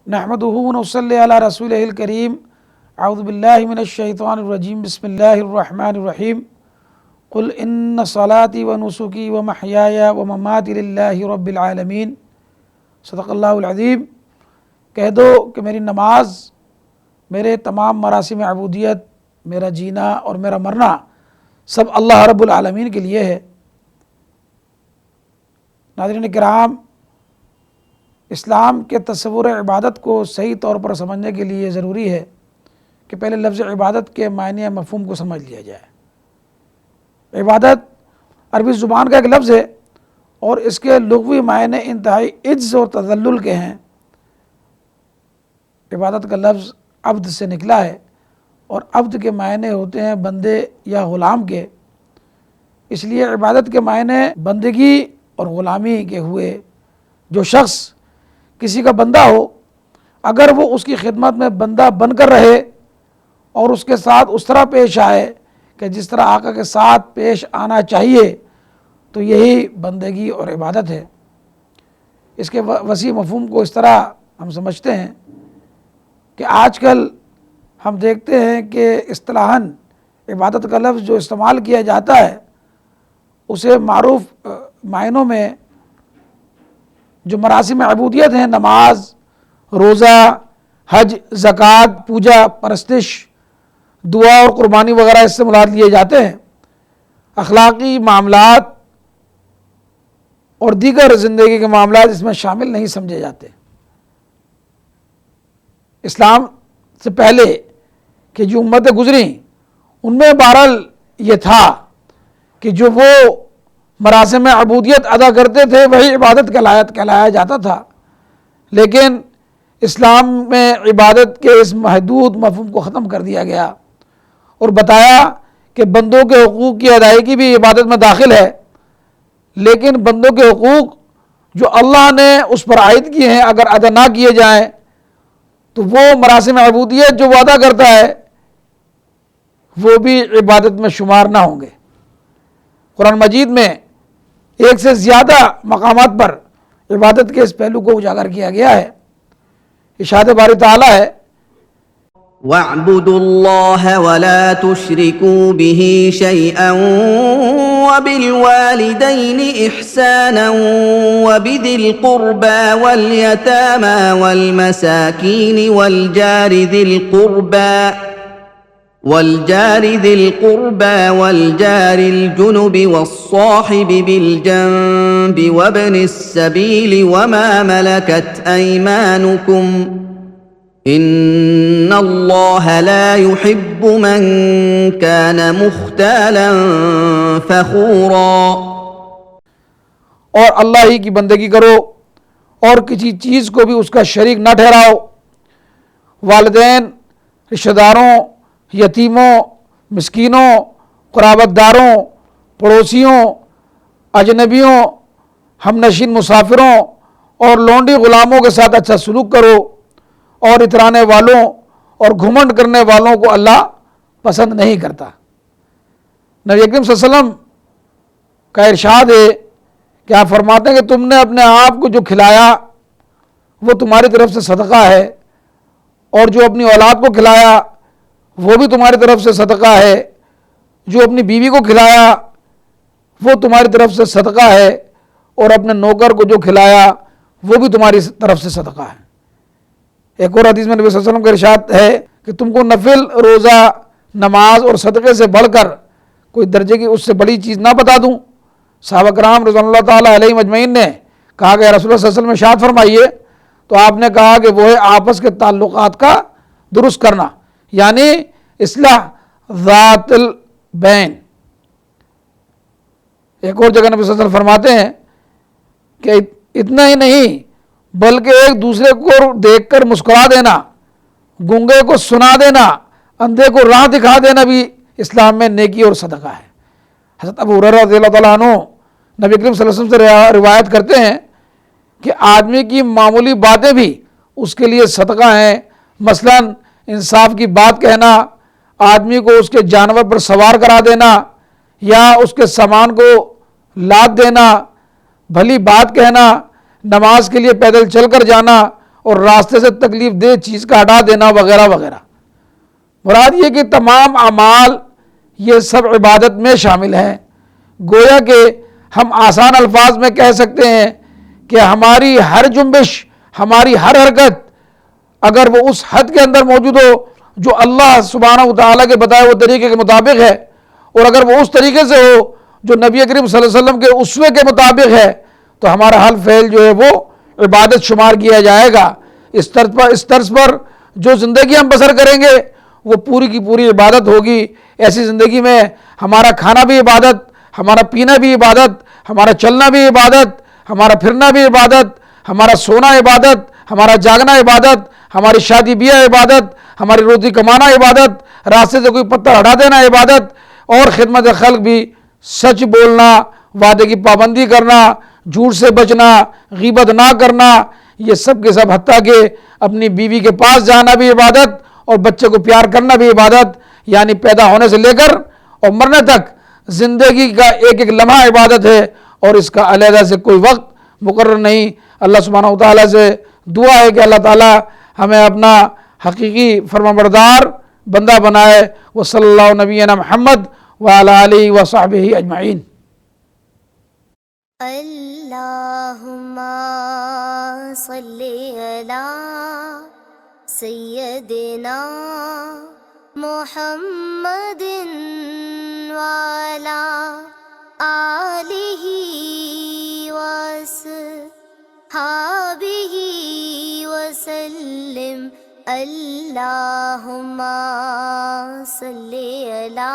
نحمدہ ونصلی علی رسولہ الکریم اعوذ باللہ من الشیطان الرجیم بسم اللہ الرحمن الرحیم قل ان صلاتی ونسکی ومحیای ومماتی للہ رب العالمین صدق اللہ العظیم۔ کہہ دو کہ میری نماز، میرے تمام مراسم عبودیت، میرا جینا اور میرا مرنا سب اللہ رب العالمین کے لیے ہے۔ ناظرین کرام، اسلام کے تصور عبادت کو صحیح طور پر سمجھنے کے لیے ضروری ہے کہ پہلے لفظ عبادت کے معنی مفہوم کو سمجھ لیا جائے۔ عبادت عربی زبان کا ایک لفظ ہے اور اس کے لغوی معنی انتہائی عجز اور تذلل کے ہیں۔ عبادت کا لفظ عبد سے نکلا ہے اور عبد کے معنی ہوتے ہیں بندے یا غلام کے، اس لیے عبادت کے معنی بندگی اور غلامی کے ہوئے۔ جو شخص کسی کا بندہ ہو، اگر وہ اس کی خدمت میں بندہ بن کر رہے اور اس کے ساتھ اس طرح پیش آئے کہ جس طرح آقا کے ساتھ پیش آنا چاہیے، تو یہی بندگی اور عبادت ہے۔ اس کے وسیع مفہوم کو اس طرح ہم سمجھتے ہیں کہ آج کل ہم دیکھتے ہیں کہ اصطلاحاً عبادت کا لفظ جو استعمال کیا جاتا ہے اسے معروف معنوں میں جو مراسم عبودیت ہیں، نماز، روزہ، حج، زکوٰۃ، پوجا، پرستش، دعا اور قربانی وغیرہ اس سے مراد لیے جاتے ہیں۔ اخلاقی معاملات اور دیگر زندگی کے معاملات اس میں شامل نہیں سمجھے جاتے۔ اسلام سے پہلے کہ جو امتیں گزریں ان میں بہرحال یہ تھا کہ جو وہ مراسم عبودیت ادا کرتے تھے وہی عبادت کہلایا جاتا تھا، لیکن اسلام میں عبادت کے اس محدود مفہوم کو ختم کر دیا گیا اور بتایا کہ بندوں کے حقوق کی ادائیگی بھی عبادت میں داخل ہے، لیکن بندوں کے حقوق جو اللہ نے اس پر عائد کیے ہیں اگر ادا نہ کیے جائیں تو وہ مراسم عبودیت جو وہ ادا کرتا ہے وہ بھی عبادت میں شمار نہ ہوں گے۔ قرآن مجید میں ایک سے زیادہ مقامات پر عبادت کے اس پہلو کو اجاگر کیا گیا ہے۔ ارشاد باری تعالیٰ ہے، وَاعْبُدُوا اللَّهَ وَلَا تُشْرِكُوا بِهِ شَيْئًا وَبِالْوَالِدَيْنِ إِحْسَانًا وَبِذِي الْقُرْبَى وَالْيَتَامَى وَالْمَسَاكِينِ والجار ذي القربى والجار الجنب والصاحب بالجنب وابن السبيل وما ملكت أيمانكم إن الله لا يحب من كان مختالا فخورا۔ اور اللہ ہی کی بندگی کرو اور کسی چیز کو بھی اس کا شریک نہ ٹھہراؤ۔ والدین، رشتہ داروں، یتیموں، مسکینوں، قرابت داروں، پڑوسیوں، اجنبیوں، ہم نشین مسافروں اور لونڈی غلاموں کے ساتھ اچھا سلوک کرو، اور اترانے والوں اور گھمنڈ کرنے والوں کو اللہ پسند نہیں کرتا۔ نبی اکرم صلی اللہ علیہ وسلم کا ارشاد ہے کہ آپ فرماتے ہیں کہ تم نے اپنے آپ کو جو کھلایا وہ تمہاری طرف سے صدقہ ہے، اور جو اپنی اولاد کو کھلایا وہ بھی تمہاری طرف سے صدقہ ہے، جو اپنی بیوی کو کھلایا وہ تمہاری طرف سے صدقہ ہے، اور اپنے نوکر کو جو کھلایا وہ بھی تمہاری طرف سے صدقہ ہے۔ ایک اور حدیث میں نبی صلی اللہ علیہ وسلم کا ارشاد ہے کہ تم کو نفل، روزہ، نماز اور صدقے سے بڑھ کر کوئی درجے کی اس سے بڑی چیز نہ بتا دوں؟ صحابہ کرام رضوان اللہ تعالیٰ علیہم اجمعین نے کہا کہ رسول اللہ صلی اللہ علیہ وسلم ارشاد فرمائیے، تو آپ نے کہا کہ وہ ہے آپس کے تعلقات کا درست کرنا، یعنی اصلاح ذات البین۔ ایک اور جگہ نبی صلی اللہ علیہ وسلم فرماتے ہیں کہ اتنا ہی نہیں بلکہ ایک دوسرے کو دیکھ کر مسکرا دینا، گونگے کو سنا دینا، اندھے کو راہ دکھا دینا بھی اسلام میں نیکی اور صدقہ ہے۔ حضرت ابو ہریرہ رضی اللہ تعالیٰ عنہ نبی کریم صلی اللہ علیہ وسلم سے روایت کرتے ہیں کہ آدمی کی معمولی باتیں بھی اس کے لیے صدقہ ہیں۔ مثلاً انصاف کی بات کہنا، آدمی کو اس کے جانور پر سوار کرا دینا یا اس کے سامان کو لاد دینا، بھلی بات کہنا، نماز کے لیے پیدل چل کر جانا اور راستے سے تکلیف دہ چیز کا ہٹا دینا وغیرہ وغیرہ۔ مراد یہ کہ تمام اعمال یہ سب عبادت میں شامل ہیں۔ گویا کہ ہم آسان الفاظ میں کہہ سکتے ہیں کہ ہماری ہر جنبش، ہماری ہر حرکت اگر وہ اس حد کے اندر موجود ہو جو اللہ سبحانہ و تعالیٰ کے بتائے ہوئے طریقے کے مطابق ہے، اور اگر وہ اس طریقے سے ہو جو نبی کریم صلی اللہ علیہ وسلم کے اسوے کے مطابق ہے، تو ہمارا حل فعل جو ہے وہ عبادت شمار کیا جائے گا۔ اس طرز پر جو زندگی ہم بسر کریں گے وہ پوری کی پوری عبادت ہوگی۔ ایسی زندگی میں ہمارا کھانا بھی عبادت، ہمارا پینا بھی عبادت، ہمارا چلنا بھی عبادت، ہمارا پھرنا بھی عبادت، ہمارا سونا عبادت، ہمارا جاگنا عبادت، ہماری شادی بیاہ عبادت، ہماری روزی کمانا عبادت، راستے سے کوئی پتھر ہٹا دینا عبادت، اور خدمت خلق بھی، سچ بولنا، وعدے کی پابندی کرنا، جھوٹ سے بچنا، غیبت نہ کرنا، یہ سب کے سب، حتیٰ کہ اپنی بیوی کے پاس جانا بھی عبادت اور بچے کو پیار کرنا بھی عبادت، یعنی پیدا ہونے سے لے کر اور مرنے تک زندگی کا ایک ایک لمحہ عبادت ہے، اور اس کا علیحدہ سے کوئی وقت مقرر نہیں۔ اللہ سبحانہ و تعالیٰ سے دعا ہے کہ اللہ تعالیٰ ہمیں اپنا حقیقی فرمانبردار بندہ بنائے۔ وصلی اللہ نبینا محمد وعلی آلہ وصحبہ اجمعین۔ اللہم صلی علی سیدنا محمد وعلی آلہ وصحبہ وسلم۔ اللہم صلی علی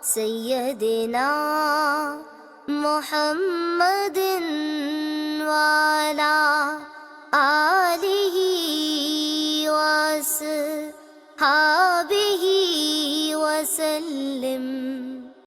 سیدنا محمد وعلی آلہ وصحبہ وسلم۔